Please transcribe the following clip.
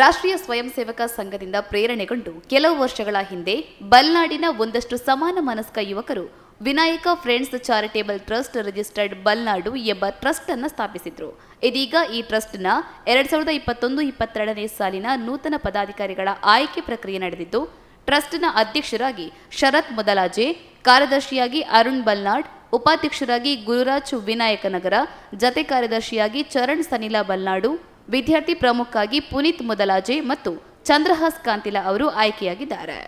ರಾಷ್ಟ್ರೀಯ ಸ್ವಯಂ ಸೇವಕ ಸಂಘದಿಂದ ಪ್ರೇರಣೆಗೊಂಡು ಕೆಲವು ವರ್ಷಗಳ ಹಿಂದೆ ಬಲ್ನಾಡಿನ ಒಂದಷ್ಟು ಸಮಾನ ಮನಸ್ಕ ಯುವಕರು Vinayaka friends charitable trust registered Balnadu ಎಂಬ ಟ್ರಸ್ಟ್ ಅನ್ನು ಸ್ಥಾಪಿಸಿದ್ರು. ಇದೀಗ ಈ ಟ್ರಸ್ಟ್ನ 2021-22ನೇ ಸಾಲಿನ ನೂತನ ಪದಾಧಿಕಾರಿಗಳ ಆಯ್ಕೆ ಪ್ರಕ್ರಿಯೆ ನಡೆದಿದ್ದು, ಟ್ರಸ್ಟ್ನ ಅಧ್ಯಕ್ಷರಾಗಿ ಶರತ್ ಮೊದಲಾಜೆ, ಕಾರ್ಯದರ್ಶಿಯಾಗಿ ಅರುಣ್ ಬಲ್ನಾಡ್, ಉಪಾಧ್ಯಕ್ಷರಾಗಿ ಗುರುರಾಜ್ ವಿನಾಯಕನಗರ, ಜತೆ ಕಾರ್ಯದರ್ಶಿಯಾಗಿ ಚರಣ್ ಸನಿಲಾ ಬಲ್ನಾಡು, ವಿದ್ಯಾರ್ಥಿ ಪ್ರಮುಖಾಗಿ ಪುನೀತ್ ಮೊದಲಾಜೆ ಮತ್ತು ಚಂದ್ರಹಾಸ್ ಕಾಂತಿಲಾ ಅವರು ಆಯ್ಕೆಯಾಗಿದ್ದಾರೆ.